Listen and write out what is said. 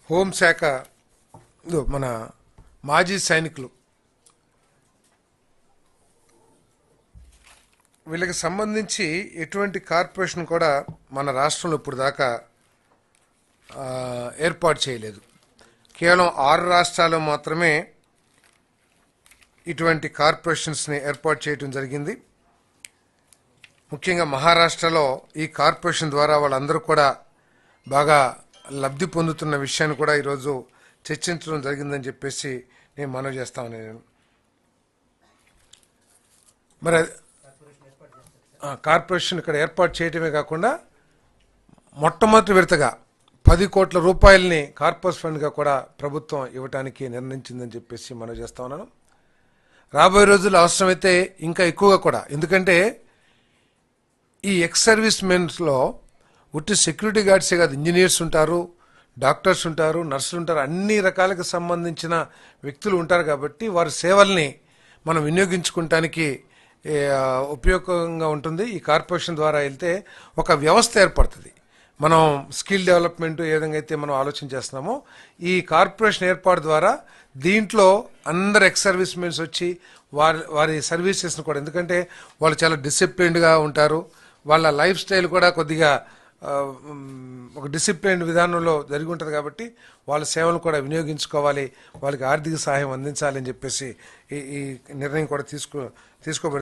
హోంశాఖ మన మాజీ సైనికులు వీళ్ళకి సంబంధించి ఎటువంటి కార్పొరేషన్ కూడా మన రాష్ట్రంలో ఇప్పుడు దాకా ఏర్పాటు చేయలేదు. కేవలం 6 రాష్ట్రాల్లో మాత్రమే ఇటువంటి కార్పొరేషన్స్ని ఏర్పాటు చేయడం జరిగింది. ముఖ్యంగా మహారాష్ట్రలో ఈ కార్పొరేషన్ ద్వారా వాళ్ళందరూ కూడా బాగా లబ్ధి పొందుతున్న విషయాన్ని కూడా ఈరోజు చర్చించడం జరిగిందని చెప్పేసి నేను మనవి చేస్తాను. నేను మరి కార్పొరేషన్ ఇక్కడ ఏర్పాటు చేయడమే కాకుండా మొట్టమొదటి విడతగా 10 కోట్ల రూపాయలని కార్పొరేట్ ఫండ్గా కూడా ప్రభుత్వం ఇవ్వడానికి నిర్ణయించిందని చెప్పేసి మనవి చేస్తా ఉన్నాను. రాబోయే రోజుల్లో అవసరమైతే ఇంకా ఎక్కువగా కూడా, ఎందుకంటే ఈ ఎక్స్ సర్వీస్ మెన్స్లో ఉట్టి సెక్యూరిటీ గార్డ్సే కాదు, ఇంజనీర్స్ ఉంటారు, డాక్టర్స్ ఉంటారు, నర్సులు ఉంటారు, అన్ని రకాలకు సంబంధించిన వ్యక్తులు ఉంటారు. కాబట్టి వారి సేవల్ని మనం వినియోగించుకోవటానికి ఉపయోగంగా ఉంటుంది. ఈ కార్పొరేషన్ ద్వారా వెళ్తే ఒక వ్యవస్థ ఏర్పడుతుంది. మనం స్కిల్ డెవలప్మెంట్ ఏ విధంగా అయితే మనం ఆలోచన చేస్తున్నామో, ఈ కార్పొరేషన్ ఏర్పాటు ద్వారా దీంట్లో అందరు ఎక్స్ సర్వీస్ మెన్స్ వచ్చి వారి సర్వీసెస్ని కూడా, ఎందుకంటే వాళ్ళు చాలా డిసిప్లిన్డ్గా ఉంటారు, వాళ్ళ లైఫ్ స్టైల్ కూడా కొద్దిగా ఒక డిసిప్లిన్ విధానంలో జరిగి ఉంటుంది. కాబట్టి వాళ్ళ సేవలు కూడా వినియోగించుకోవాలి, వాళ్ళకి ఆర్థిక సహాయం అందించాలని చెప్పేసి ఈ నిర్ణయం కూడా తీసుకోబడింది.